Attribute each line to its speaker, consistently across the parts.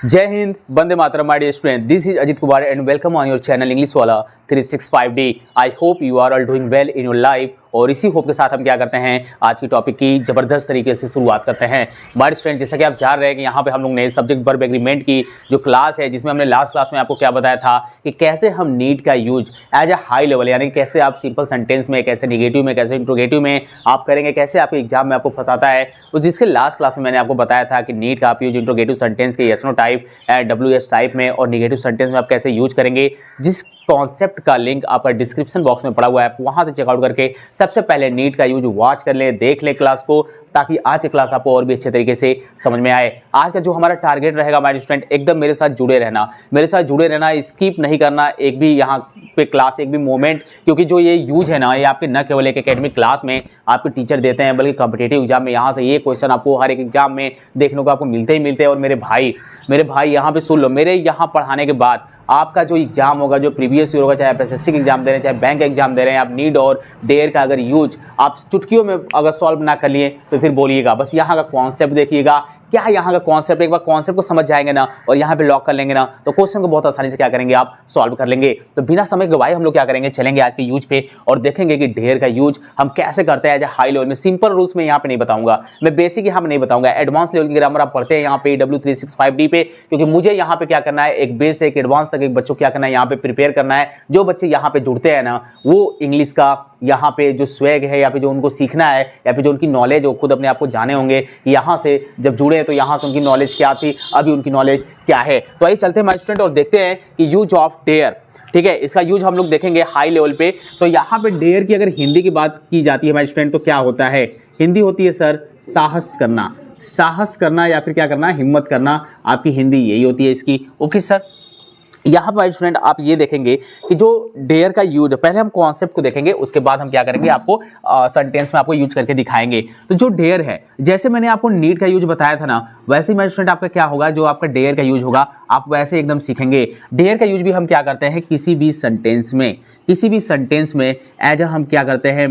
Speaker 1: जय हिंद, वंदे मातरम, my dear student. This is Ajit Kumar and welcome on your channel English वाला 365D. I hope you are all doing well in your life. और इसी hope के साथ हम क्या करते हैं, आज की टॉपिक की जबरदस्त तरीके से शुरुआत करते हैं. माय स्टूडेंट, जैसा कि आप जान रहे हैं कि यहाँ पे हम लोग ने सब्जेक्ट वर्ब एग्रीमेंट की जो क्लास है, जिसमें हमने लास्ट क्लास में आपको क्या बताया था कि कैसे हम नीड का use as a high level, यानी कैसे आप सिंपल सेंटेंस में, कैसे निगेटिव में, कैसे इंट्रोगेटिव में आप करेंगे, कैसे आपके एग्जाम में आपको फंसाता है. उस जिसके लास्ट क्लास में मैंने आपको बताया था कि नीड का आप यूज इंट्रोगेटिव सेंटेंस के yes no type, WS type में, और निगेटिव सेंटेंस में आप कैसे यूज करेंगे. जिस कॉन्सेप्ट का लिंक आपका डिस्क्रिप्शन बॉक्स में पड़ा हुआ है, वहां से चेकआउट करके सबसे पहले नीड का यूज वॉच कर ले, देख ले क्लास को, ताकि आज की क्लास आपको और भी अच्छे तरीके से समझ में आए. आज का जो हमारा टारगेट रहेगा माय स्टूडेंट, एकदम मेरे साथ जुड़े रहना, स्किप नहीं करना एक भी यहाँ पे क्लास, एक भी मोमेंट. क्योंकि जो ये यूज है ना, ये आपके न केवल एक एकेडमिक क्लास में आपके टीचर देते हैं, बल्कि कॉम्पिटिटिव एग्जाम में यहाँ से ये क्वेश्चन आपको हर एक एग्जाम में देखने को आपको मिलते ही मिलते हैं. और मेरे भाई यहाँ पे सुन लो, मेरे यहाँ पढ़ाने के बाद आपका जो एग्जाम होगा, जो प्रीवियस ईयर होगा, चाहे आप एसएससी एग्जाम दे रहे हैं, चाहे बैंक एग्जाम दे रहे हैं, आप नीड और डेयर का अगर यूज आप चुटकियों में अगर सॉल्व ना कर लिए तो फिर बोलिएगा. बस यहाँ का कॉन्सेप्ट देखिएगा, क्या यहाँ का कॉन्सेप्ट, एक बार कॉन्सेप्ट को समझ जाएंगे ना और यहाँ पे लॉक कर लेंगे ना, तो क्वेश्चन को बहुत आसानी से क्या करेंगे, आप सॉल्व कर लेंगे. तो बिना समय गवाए हम लोग क्या करेंगे, चलेंगे आज के यूज पे और देखेंगे कि ढेर का यूज हम कैसे करते हैं एज हाई लेवल में. सिंपल रूल्स में यहाँ पे नहीं बताऊंगा, मैं बेसिक यहाँ पे नहीं बताऊंगा. एडवांस लेवल की ग्रामर आप पढ़ते हैं यहाँ पे W365D पे, क्योंकि मुझे यहाँ पे क्या करना है, एक बेस से एक एडवांस तक एक बच्चों को क्या करना है, यहाँ पे प्रिपेयर करना है. जो बच्चे यहाँ पे जुड़ते हैं ना, वो इंग्लिश का यहाँ पे जो स्वैग है, या फिर जो उनको सीखना है, या फिर जो उनकी नॉलेज वो खुद अपने आप को जाने होंगे, यहाँ से जब जुड़े तो यहाँ से उनकी नॉलेज क्या थी, अभी उनकी नॉलेज क्या है. तो आइए चलते हैं माय स्टूडेंट और देखते हैं कि यूज ऑफ डेयर. ठीक है, इसका यूज हम लोग देखेंगे हाई लेवल पे. तो यहाँ पे डेयर की अगर हिंदी की बात की जाती है माय स्टूडेंट, तो क्या होता है, हिंदी होती है सर साहस करना, या फिर क्या करना, हिम्मत करना. आपकी हिंदी यही होती है इसकी. ओके सर, यहाँ पर स्टूडेंट आप ये देखेंगे कि जो डेयर का यूज, पहले हम कॉन्सेप्ट को देखेंगे, उसके बाद हम क्या करेंगे, आपको सेंटेंस में आपको यूज करके दिखाएंगे. तो जो डेयर है, जैसे मैंने आपको नीड का यूज बताया था ना, वैसे ही स्टूडेंट आपका क्या होगा, जो आपका डेयर का यूज होगा आप वैसे एकदम सीखेंगे. डेयर का यूज भी हम क्या करते हैं, किसी भी सेंटेंस में एज हम क्या करते हैं,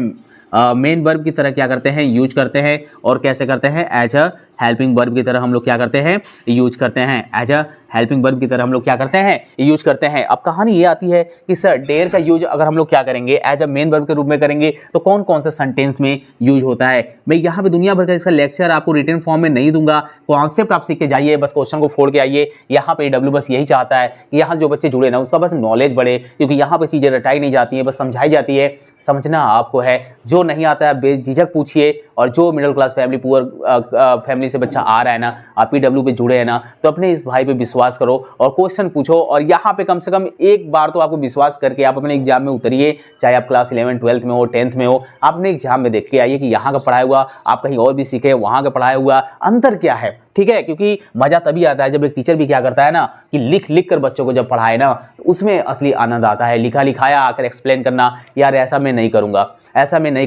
Speaker 1: मेन वर्ब की तरह क्या करते हैं, यूज करते हैं. और कैसे करते हैं, एज अ हेल्पिंग वर्ब की तरह हम लोग क्या करते हैं, यूज करते हैं. एज अ हेल्पिंग वर्ब की तरह हम लोग क्या करते हैं, यूज करते हैं. अब कहानी ये आती है कि सर डेयर का यूज अगर हम लोग क्या करेंगे, एज अ मेन वर्ब के रूप में करेंगे, तो कौन कौन से सेंटेंस में यूज होता है. मैं यहाँ पे दुनिया भर का इसका लेक्चर आपको रिटन फॉर्म में नहीं दूंगा. कॉन्सेप्ट आप सीख के जाइए, बस क्वेश्चन को फोड़ के आइए. यहाँ पे डब्ल्यू बस यही चाहता है कि यहाँ जो बच्चे जुड़े ना, उसका बस नॉलेज बढ़े, क्योंकि यहाँ पे चीजें रटाई नहीं जाती है, बस समझाई जाती है. समझना आपको है, जो नहीं आता है बेझिझक पूछिए. और जो middle class family, poor family से बच्चा आ रहा है ना, आप PW पे जुड़े हैं ना, तो अपने इस भाई पे विश्वास करो और क्वेश्चन पूछो. और यहाँ पे कम से कम एक बार तो आपको विश्वास करके आप अपने एग्जाम में उतरिए, चाहे आप क्लास 11, 12 में हो, 10th में हो. आप अपने एग्जाम में देख के आइए कि यहाँ का पढ़ाया हुआ आप कहीं और भी सीखे, वहाँ का पढ़ाया हुआ अंतर क्या है. ठीक है, क्योंकि मजा तभी आता है जब एक टीचर भी क्या करता है ना, कि लिख कर बच्चों को जब पढ़ाए ना, उसमें असली आनंद आता है. लिखाया आकर एक्सप्लेन करना, यार ऐसा मैं नहीं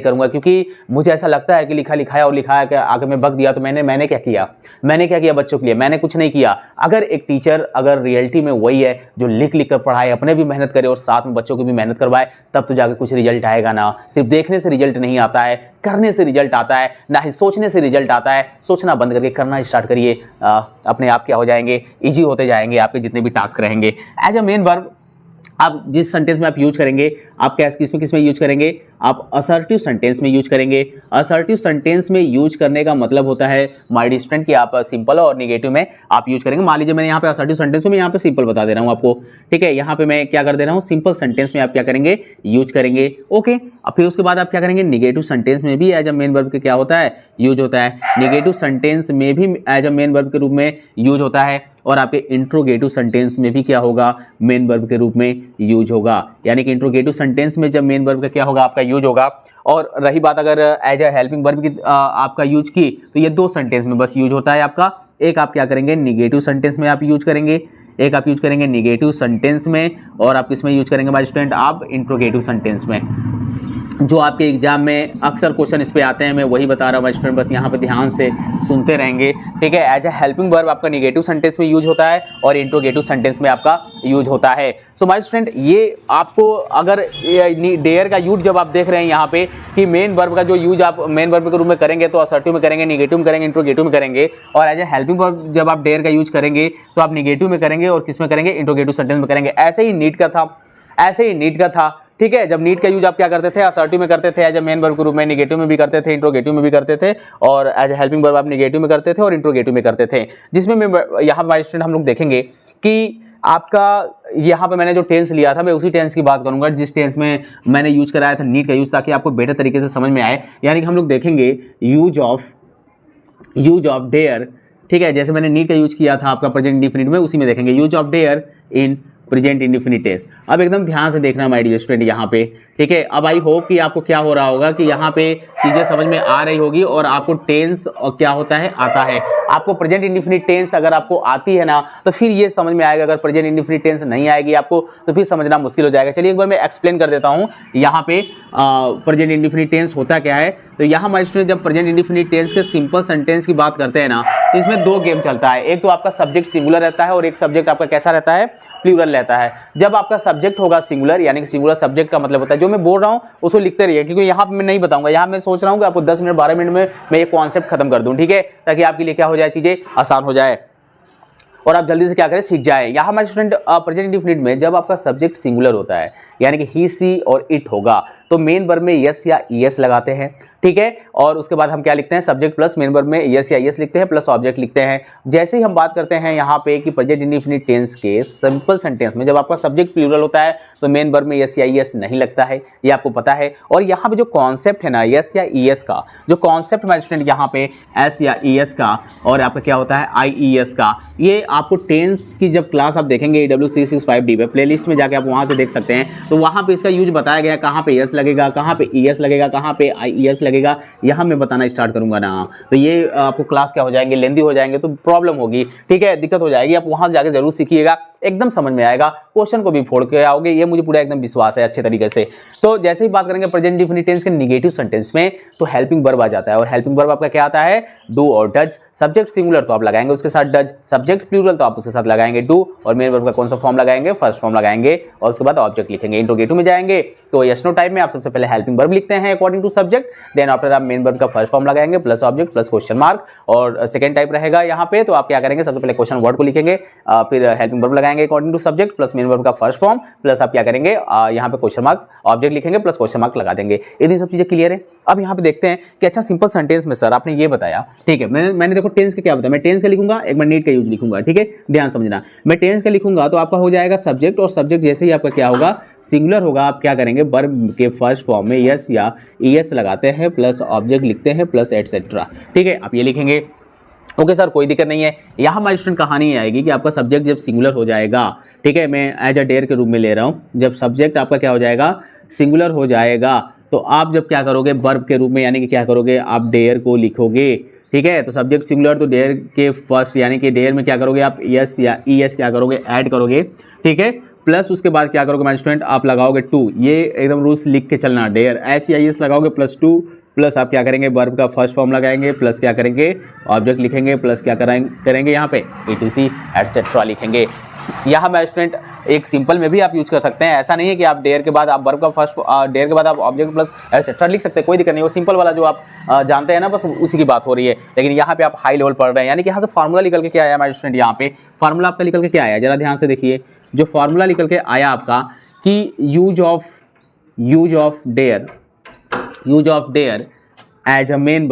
Speaker 1: करूंगा, क्योंकि मुझे ऐसा लगता है कि लिखाया और लिखाया के आगे मैं बक दिया, तो मैंने क्या किया बच्चों के लिए, मैंने कुछ नहीं किया. अगर एक टीचर अगर रियलिटी में वही है जो लिख कर पढ़ाए, अपने भी मेहनत करे और साथ में बच्चों को भी मेहनत करवाए, तब तो जाकर कुछ रिजल्ट आएगा ना. सिर्फ देखने से रिजल्ट नहीं आता है, करने से रिजल्ट आता है, ना ही सोचने से रिजल्ट आता है. सोचना बंद करके करना स्टार्ट करिए, अपने आप क्या हो जाएंगे, इजी होते जाएंगे आपके जितने भी टास्क रहेंगे. एज अ मेन वर्ब आप जिस सेंटेंस में आप यूज करेंगे, आप किस में यूज करेंगे, आप असर्टिव सेंटेंस में यूज करेंगे. असर्टिव सेंटेंस में यूज करने का मतलब होता है माय डियर स्टूडेंट, कि आप सिंपल और निगेटिव में आप यूज करेंगे. मान लीजिए मैंने यहाँ पे असर्टिव सेंटेंस में यहाँ पे सिंपल बता दे रहा हूँ आपको. ठीक है, यहाँ पे मैं क्या कर दे रहा हूँ, सिंपल सेंटेंस में आप क्या करेंगे, यूज करेंगे. ओके, अब फिर उसके बाद आप क्या करेंगे, निगेटिव सेंटेंस में भी एज अ मेन वर्ब के क्या होता है, यूज होता है. निगेटिव सेंटेंस में भी एज अ मेन वर्ब के रूप में यूज होता है. और आपके इंट्रोगेटिव सेंटेंस में भी क्या होगा, मेन वर्ब के रूप में यूज होगा. यानी कि इंट्रोगेटिव सेंटेंस में जब मेन वर्ब का क्या होगा, आपका यूज होगा. और रही बात अगर एज अ हेल्पिंग वर्ब की आपका यूज की, तो ये दो सेंटेंस में बस यूज होता है आपका. एक आप क्या करेंगे, निगेटिव सेंटेंस में आप यूज करेंगे, एक आप यूज करेंगे निगेटिव सेंटेंस में, और आप किस में यूज करेंगे माय स्टूडेंट, आप इंट्रोगेटिव सेंटेंस में. जो आपके एग्जाम में अक्सर क्वेश्चन इस पे आते हैं, मैं वही बता रहा हूँ स्टूडेंट, बस यहाँ पे ध्यान से सुनते रहेंगे, ठीक है। एज ए हेल्पिंग वर्ब आपका निगेटिव सेंटेंस में यूज होता है और इंट्रोगेटिव सेंटेंस में आपका यूज होता है। सो माय स्टूडेंट, ये आपको अगर डेयर का यूज जब आप देख रहे हैं यहाँ पे कि मेन वर्ब का जो यूज आप मेन वर्ब के रूप में करेंगे तो असर्टिव में करेंगे, निगेटिव में करेंगे, इंट्रोगेटिव में करेंगे, और एज ए हेल्पिंग वर्ब जब आप डेयर का यूज करेंगे तो आप निगेटिव में करेंगे और किस में करेंगे, इंट्रोगेटिव सेंटेंस में करेंगे। ऐसे ही नीट का था, ठीक है। जब नीट का यूज आप क्या करते थे, असर्टिव में करते थे एज ए मेन वर्ब के रूप में, निगेटिव में भी करते थे, इंट्रोगेटिव में भी करते थे, और एज ए हेल्पिंग वर्ब आप निगेटिव में करते थे और इंट्रोगेटिव में करते थे। जिसमें मैं यहाँ पर स्टूडेंट हम लोग देखेंगे कि आपका यहाँ पे मैंने जो टेंस लिया था, मैं उसी टेंस की बात करूंगा जिस टेंस में मैंने यूज कराया था नीट का यूज, ताकि आपको बेटर तरीके से समझ में आए। यानी कि हम लोग देखेंगे यूज ऑफ डेयर, ठीक है। जैसे मैंने नीट का यूज किया था आपका प्रेजेंट इंडेफिनिट में, उसी में देखेंगे use of dare in present indefinite tense. अब एकदम ध्यान से देखना माय डियर स्टूडेंट यहाँ पे, ठीक है। अब आई होप कि आपको क्या हो रहा होगा कि यहाँ पे चीजें समझ में आ रही होगी और आपको टेंस और क्या होता है, आता है। आपको प्रेजेंट इंडेफिनिट टेंस अगर आपको आती है ना तो फिर ये समझ में आएगा। अगर प्रेजेंट इंडेफिनिट टेंस नहीं आएगी आपको तो फिर समझना मुश्किल हो जाएगा। चलिए एक बार मैं एक्सप्लेन कर देता हूँ यहाँ पे प्रेजेंट इंडेफिनिट टेंस होता क्या है। तो यहाँ माय स्टूडेंट जब प्रेजेंट इंडेफिनिट टेंस के सिंपल सेंटेंस की बात करते हैं ना, तो इसमें दो गेम चलता है। एक तो आपका सब्जेक्ट सिंगुलर रहता है और एक सब्जेक्ट आपका कैसा रहता है, प्लूरल रहता है। जब आपका सब्जेक्ट होगा सिंगुलर, यानी कि सिंगुलर सब्जेक्ट का मतलब होता है, जो मैं बोल रहा हूँ उसको लिखते रहिए, क्योंकि यहाँ पे मैं नहीं बताऊंगा। यहाँ मैं सोच रहा हूँ कि आपको 10 मिनट 12 मिनट में मैं ये कॉन्सेप्ट खत्म कर दूं, ठीक है, ताकि आपके लिए क्या हो जाए, चीजें आसान हो जाए और आप जल्दी से क्या करें, सीख जाए। यहाँ हमारे स्टूडेंट प्रेजेंट इंडेफिनिट में जब आपका सब्जेक्ट सिंगुलर होता है, यानी कि ही सी और इट होगा, तो मेन वर्ब में यस या ईएस लगाते हैं, ठीक है। और उसके बाद हम क्या लिखते हैं, सब्जेक्ट प्लस मेन वर्ब में यस या ईएस लिखते हैं प्लस ऑब्जेक्ट लिखते हैं। जैसे ही हम बात करते हैं यहाँ पे कि प्रेजेंट इंडेफिनिट टेंस के सिंपल सेंटेंस में जब आपका सब्जेक्ट प्लूरल होता है तो मेन वर्ब में यस या ईएस नहीं लगता है, ये आपको पता है। और यहाँ पे जो कॉन्सेप्ट है ना यस या ईएस का, जो कॉन्सेप्ट है स्टूडेंट यहाँ पे एस या ईएस का और आपका क्या होता है आईईएस का, ये आपको टेंस की जब क्लास आप देखेंगे AW365D पे प्लेलिस्ट में जाके आप वहाँ से देख सकते हैं, तो वहाँ पे इसका यूज बताया गया, कहाँ पे यस लगेगा, कहाँ पे ईएस लगेगा, कहाँ पे आईईएस लगेगा, यहाँ मैं बताना स्टार्ट करूंगा ना, तो ये आपको क्लास क्या हो जाएंगे, लेंदी हो जाएंगे, तो प्रॉब्लम होगी, ठीक है, दिक्कत हो जाएगी। आप वहां से जाके जरूर सीखिएगा, एकदम समझ में आएगा, क्वेश्चन को भी फोड़ के आओगे, ये मुझे पूरा एकदम विश्वास है अच्छे तरीके से। तो जैसे ही बात करेंगे प्रेजेंट इंडेफिनिट टेंस के निगेटिव सेंटेंस में, तो हेल्पिंग वर्ब आ जाता है, और हेल्पिंग वर्ब आपका क्या आता है, डू और डज। सब्जेक्ट सिंगुलर तो आप लगाएंगे उसके साथ डज, सब्जेक्ट प्लूरल तो आप उसके साथ लगाएंगे डू, और मेन वर्ब का कौन सा फॉर्म लगाएंगे, फर्स्ट फॉर्म लगाएंगे, और उसके बाद ऑब्जेक्ट लिखेंगे। इंट्रोगेटिव में जाएंगे तो यस नो टाइप में आप सबसे पहले हेल्पिंग वर्ब लिखते हैं according to subject, then after आप मेन वर्ब का फर्स्ट फॉर्म लगाएंगे plus object plus question mark, और सेकंड टाइप रहेगा यहाँ पे, तो आप क्या करेंगे, सबसे पहले क्वेश्चन वर्ड को लिखेंगे, फिर हेल्पिंग वर्ब लगाएंगे according to subject plus main verb का फर्स्ट फॉर्म, प्लस आप क्या करेंगे, यहाँ पे क्वेश्चन मार्क ऑब्जेक्ट लिखेंगे प्लस क्वेश्चन मार्क लगा देंगे। इतनी सब चीजें क्लियर है। अब यहाँ पे देखते हैं कि अच्छा सिंपल सेंटेंस में सर आपने ये बताया, ठीक है, मैंने देखो टेंस का क्या बताया, मैं टेंस का लिखूंगा, एक बार नीट का यूज लिखूंगा, ठीक है, ध्यान समझना। मैं टेंस का लिखूंगा तो आपका हो जाएगा सब्जेक्ट, और सब्जेक्ट जैसे ही आपका क्या होगा, सिंगुलर होगा, आप क्या करेंगे, वर्ब के फर्स्ट फॉर्म में यस या ईएस लगाते हैं प्लस ऑब्जेक्ट लिखते हैं प्लस एटसेट्रा, ठीक है, आप ये लिखेंगे। ओके सर, कोई दिक्कत नहीं है। यहाँ हमारी स्टूडेंट कहानी आएगी कि आपका सब्जेक्ट जब सिंगुलर हो जाएगा, ठीक है, मैं एज अ डेयर के रूप में ले रहा हूँ, जब सब्जेक्ट आपका क्या हो जाएगा, सिंगुलर हो जाएगा, तो आप जब क्या करोगे, वर्ब के रूप में, यानी कि क्या करोगे, आप डेयर को लिखोगे, ठीक है। तो सब्जेक्ट सिंगुलर तो डेयर के फर्स्ट, यानी कि डेयर में क्या करोगे, आप यस या ईएस क्या करोगे, ऐड करोगे, ठीक है, प्लस उसके बाद क्या करोगे माय स्टूडेंट, आप लगाओगे टू, ये एकदम रूल्स लिख के चलना, डेयर एस या ईएस लगाओगे प्लस टू, प्लस आप क्या करेंगे, वर्ब का फर्स्ट फॉर्म लगाएंगे प्लस क्या करेंगे, ऑब्जेक्ट लिखेंगे प्लस क्या करेंगे यहाँ पे etc एटसेट्रा लिखेंगे। यहाँ मैं स्टूडेंट एक सिंपल में भी आप यूज कर सकते हैं, ऐसा नहीं है कि आप डेयर के बाद आप वर्ब का फर्स्ट, डेयर के बाद आप ऑब्जेक्ट प्लस एटसेट्रा लिख सकते हैं, कोई दिक्कत नहीं। वो सिंपल वाला जो आप जानते हैं ना, बस उसी की बात हो रही है। लेकिन यहाँ पे आप हाई लेवल पढ़ रहे हैं, यानी कि यहाँ से फार्मूला निकल के क्या आया हमारे स्टूडेंट, यहाँ पे फार्मूला आपका निकल के क्या आया, जरा ध्यान से देखिए। जो फार्मूला निकल के आया आपका कि use of dare as a main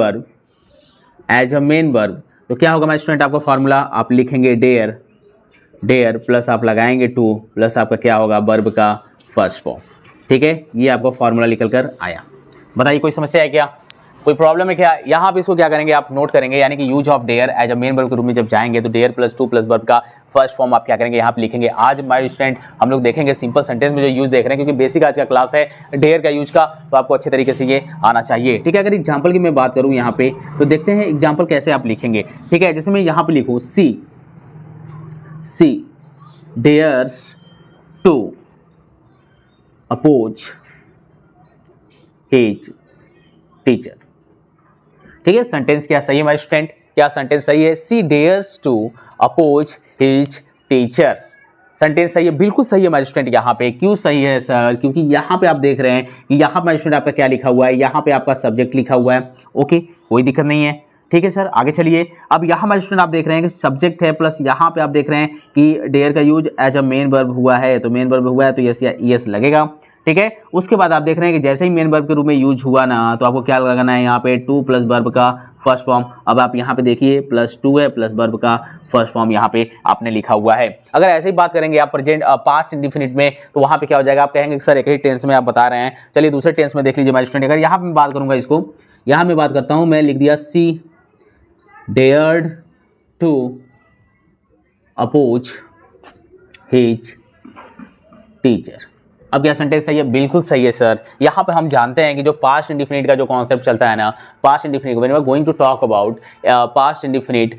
Speaker 1: verb, तो क्या होगा माय स्टूडेंट, आपका फार्मूला आप लिखेंगे डेयर प्लस आप लगाएंगे टू, प्लस आपका क्या होगा, वर्ब का फर्स्ट फॉर्म, ठीक है, ये आपका फार्मूला निकल कर आया। बताइए कोई समस्या है क्या, कोई प्रॉब्लम है क्या? यहाँ पे इसको क्या करेंगे, आप नोट करेंगे, यानी कि use of dare as a main verb के रूप में जब जाएंगे तो dare plus to plus verb का फर्स्ट फॉर्म आप क्या करेंगे, यहाँ पे लिखेंगे। आज माय स्टूडेंट हम लोग देखेंगे सिंपल सेंटेंस में जो यूज देख रहे हैं, क्योंकि बेसिक आज का क्लास है डेयर का यूज का, तो आपको अच्छे तरीके से ये आना चाहिए, ठीक है। अगर एग्जाम्पल की मैं बात करूँ यहाँ पे, तो देखते हैं एग्जाम्पल कैसे आप लिखेंगे, ठीक है। जैसे मैं यहाँ पे लिखूँ she dares to oppose his teacher. ठीक है, सेंटेंस क्या सही है माय स्टूडेंट? क्या सेंटेंस सही है? She dares to oppose his teacher. Sentence सही है, बिल्कुल सही है माय स्टूडेंट। यहाँ पे क्यों सही है सर? क्योंकि यहाँ पे आप देख रहे हैं कि यहाँ माय स्टूडेंट आपका क्या लिखा हुआ है, यहाँ पे आपका सब्जेक्ट लिखा हुआ है। ओके, कोई दिक्कत नहीं है। ठीक है सर, आगे चलिए। अब यहाँ माय स्टूडेंट आप देख रहे हैं कि सब्जेक्ट है प्लस यहाँ पे आप देख रहे हैं कि डेयर का use as a main verb हुआ है, तो मेन वर्ब हुआ है तो यस या यस लगेगा। ठीक है, उसके बाद आप देख रहे हैं कि जैसे ही मेन वर्ब के रूप में यूज हुआ ना, तो आपको क्या लगाना है यहाँ पे टू प्लस वर्ब का फर्स्ट फॉर्म। अब आप यहाँ पे देखिए प्लस टू है प्लस वर्ब का फर्स्ट फॉर्म यहाँ पे आपने लिखा हुआ है। अगर ऐसे ही बात करेंगे आप प्रेजेंट पास्ट इंडिफिनिट में, तो वहाँ पे क्या हो जाएगा? आप कहेंगे कि सर एक ही टेंस में आप बता रहे हैं। चलिए दूसरे टेंस में देख लीजिए माय स्टूडेंट। अगर यहाँ पे मैं बात करूंगा इसको, यहाँ मैं बात करता हूँ, मैं लिख दिया she dared to oppose his teacher. अब क्या सेंटेंस सही है? बिल्कुल सही है सर। यहाँ पे हम जानते हैं कि जो पास्ट इंडिफिनिट का जो कॉन्सेप्ट चलता है ना, past indefinite, when we are going to talk about past indefinite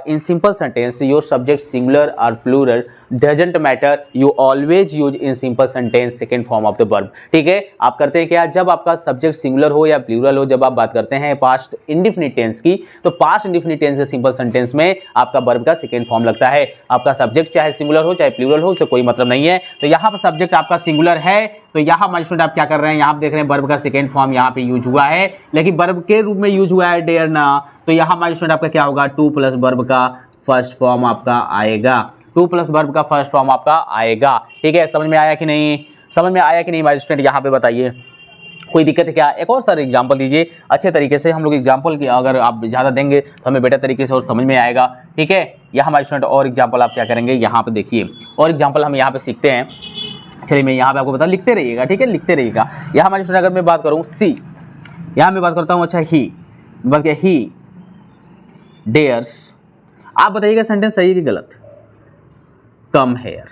Speaker 1: in simple sentence, your subject singular और plural doesn't matter, you always use in simple sentence second form of the verb. ठीक है, आप करते हैं क्या? जब आपका subject singular हो या प्लूरल हो, जब आप बात करते हैं पास्ट इंडिफिनिट टेंस की, तो पास्ट इंडिफिनिट टेंस के सिंपल सेंटेंस में आपका वर्ब का सेकेंड फॉर्म लगता है। आपका सब्जेक्ट चाहे सिंगुलर हो चाहे प्लूरल हो, उससे कोई मतलब नहीं है। तो यहाँ पर सब्जेक्ट आपका सिंगुलर है, तो यहाँ माय स्टूडेंट आप क्या कर रहे हैं? यहाँ आप देख रहे हैं वर्ब का सेकेंड फॉर्म यहाँ पे यूज हुआ है, लेकिन वर्ब के रूप में यूज हुआ है डेयर ना, तो यहाँ माय स्टूडेंट आपका क्या होगा? टू प्लस वर्ब का फर्स्ट फॉर्म आपका आएगा, टू प्लस वर्ब का फर्स्ट फॉर्म आपका आएगा। ठीक है, समझ में आया कि नहीं? समझ में आया कि नहीं माय स्टूडेंट? यहाँ पे बताइए, कोई दिक्कत है क्या? एक और सर एग्जाम्पल दीजिए अच्छे तरीके से। हम लोग एग्जाम्पल की अगर आप ज़्यादा देंगे तो हमें बेटर तरीके से और समझ में आएगा। ठीक है, यहाँ हमारे स्टूडेंट और एग्जाम्पल आप क्या करेंगे? यहाँ पे देखिए और एग्जाम्पल हम यहाँ पे सीखते हैं। चलिए मैं यहाँ पे आपको बता, लिखते रहिएगा। ठीक है, लिखते रहिएगा। यहाँ हमारे स्टूडेंट अगर मैं बात करूँ सी, यहाँ मैं बात करता हूँ अच्छा ही, बल्कि ही डेयर्स, आप बताइएगा सेंटेंस सही है कि गलत? कम हेयर,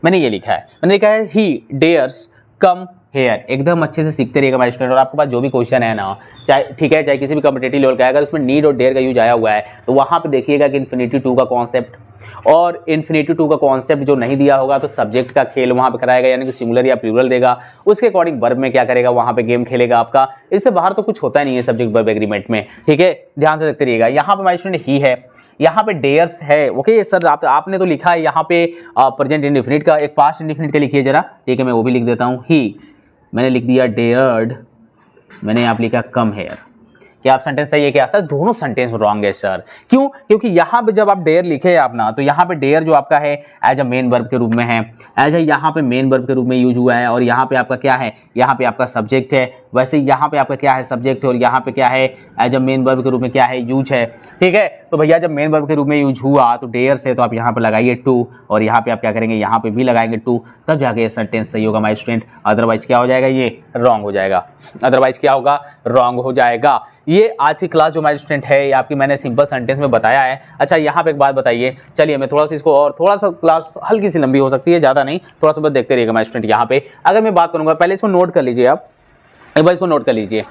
Speaker 1: मैंने ये लिखा है, मैंने लिखा है ही डेयर्स कम हेयर। एकदम अच्छे से सीखते रहिएगा माय स्टूडेंट। और आपके पास जो भी क्वेश्चन है ना, चाहे ठीक है चाहे किसी भी कॉम्पिटिटिव लेवल का है, अगर उसमें नीड और डेयर का यूज आया हुआ है, तो वहाँ पे देखिएगा कि इन्फिनिटी टू का कॉन्सेप्ट और इन्फिनिटी टू का कॉन्सेप्ट जो नहीं दिया होगा, तो सब्जेक्ट का खेल वहाँ पे कराएगा, यानी कि सिंगुलर या प्लूरल देगा, उसके अकॉर्डिंग वर्ब में क्या करेगा? वहाँ पे गेम खेलेगा आपका। इससे बाहर तो कुछ होता नहीं है सब्जेक्ट वर्ब एग्रीमेंट में। ठीक है, ध्यान से देखते रहिएगा। यहाँ पे माय स्टूडेंट ही है, यहाँ पे डेयर्स है। ओके सर, आपने तो लिखा है यहाँ पे प्रेजेंट इंडिफिनिट का, एक पास्ट इंडिफिनिट का लिखिए जरा। ठीक है, मैं वो भी लिख देता हूँ। ही मैंने लिख दिया डेयर्ड, मैंने यहाँ लिखा कम हेयर। क्या आप सेंटेंस सही है क्या? सर दोनों सेंटेंस रॉन्ग है सर। क्यों? क्योंकि यहाँ पे जब आप डेयर लिखे आप ना, तो यहाँ पे डेयर जो आपका है एज अ मेन वर्ब के रूप में है, एज अ यहाँ पे मेन वर्ब के रूप में यूज हुआ है। और यहाँ पे आपका क्या है? यहाँ पे आपका सब्जेक्ट है। वैसे यहाँ पे आपका क्या है? सब्जेक्ट है। और यहाँ पे क्या है? एज अ मेन वर्ब के रूप में क्या है? यूज है। ठीक है, तो भैया जब मेन वर्ब के रूप में यूज हुआ तो डेयर से, तो आप यहाँ पे लगाइए टू, और यहाँ पे आप क्या करेंगे? यहाँ पे भी लगाएंगे टू, तब जाके ये सेंटेंस सही होगा माय स्टूडेंट। अदरवाइज क्या हो जाएगा? ये रॉन्ग हो जाएगा। अदरवाइज क्या होगा? रॉन्ग हो जाएगा। ये आज की क्लास जो माय स्टूडेंट है, ये आपकी मैंने सिंपल सेंटेंस में बताया है। अच्छा यहाँ पे एक बात बताइए, चलिए मैं थोड़ा सा इसको, और थोड़ा सा क्लास हल्की सी लंबी हो सकती है, ज़्यादा नहीं, थोड़ा सा बस देखते रहिएगा माय स्टूडेंट। यहाँ पे अगर मैं बात करूँगा, पहले इसको नोट कर लीजिए, आप एक बार इसको नोट कर लीजिए।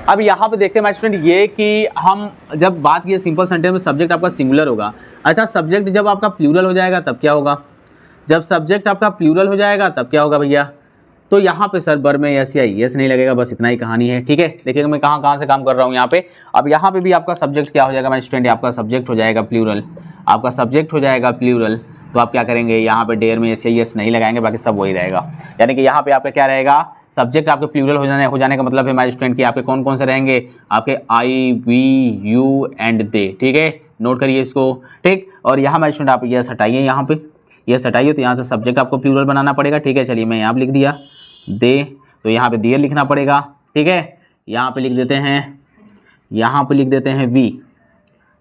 Speaker 1: अब यहाँ पे देखते हैं माय स्टूडेंट ये कि हम जब बात किए सिंपल सेंटेंस में, सब्जेक्ट आपका सिंगुलर होगा। अच्छा सब्जेक्ट जब आपका प्लूरल हो जाएगा तब क्या होगा? जब सब्जेक्ट आपका प्लूरल हो जाएगा तब क्या होगा भैया? तो यहाँ पे सर वर्ब में यस या यस नहीं लगेगा, बस इतना ही कहानी है। ठीक है, देखिएगा मैं कहाँ से काम कर रहा हूँ यहाँ पे। अब यहाँ पे भी आपका सब्जेक्ट क्या हो जाएगा माय स्टूडेंट? आपका सब्जेक्ट हो जाएगा प्लूरल, आपका सब्जेक्ट हो जाएगा प्लूरल। तो आप क्या करेंगे? यहाँ पे डेयर में यस या यस नहीं लगाएंगे, बाकी सब वही रहेगा। यानी कि यहाँ पे आपका क्या रहेगा? सब्जेक्ट आपके प्लूरल हो जाने का मतलब है माय स्टूडेंट कि आपके कौन कौन से रहेंगे? आपके आई, वी, यू एंड दे। ठीक है, नोट करिए इसको। ठीक, और यहाँ माय स्टूडेंट आप यस हटाइए, यहाँ पे यस हटाइए, तो यहाँ से सब्जेक्ट आपको प्लूरल बनाना पड़ेगा। ठीक है, चलिए मैं यहाँ लिख दिया दे, तो यहाँ पे देयर लिखना पड़ेगा। ठीक है, यहाँ पे लिख देते हैं, यहाँ पे लिख देते हैं वी।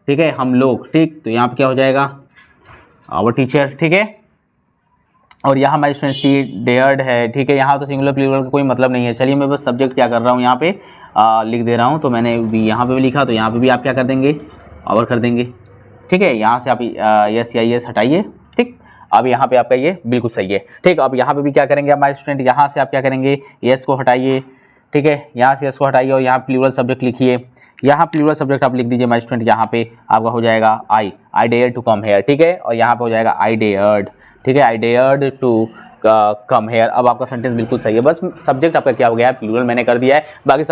Speaker 1: ठीक है, हम लोग। ठीक, तो यहाँ पे क्या हो जाएगा? Our teacher. ठीक है, और यहाँ हमारी स्टूडेंट सी डेयर्ड है। ठीक है, यहाँ तो सिंगुलर प्लूरल का कोई मतलब नहीं है। चलिए मैं बस सब्जेक्ट क्या कर रहा हूँ यहाँ पे लिख दे रहा हूँ। तो मैंने भी यहाँ पे भी लिखा, तो यहाँ पे भी आप क्या कर देंगे? आवर कर देंगे। ठीक है, यहाँ से आप यस या यस हटाइए। ठीक, अब यहाँ पे आपका ये बिल्कुल सही है। ठीक, अब यहाँ पे भी क्या करेंगे हमारे स्टूडेंट? यहाँ से आप क्या करेंगे? यस को हटाइए। ठीक है, यहाँ से यस को हटाइए और यहाँ प्लूरल सब्जेक्ट लिखिए। यहाँ प्लूरल सब्जेक्ट आप लिख दीजिए माय स्टूडेंट। यहाँ पे आपका हो जाएगा I dare to come here. ठीक है, और यहाँ पे हो जाएगा आई डेयर्ड। ठीक है, आई डेयर्ड टू कम है। अब आपका सेंटेंस बिल्कुल सही है, बस सब्जेक्ट आपका क्या हो गया है, प्लूरल मैंने कर दिया है, बाकी सब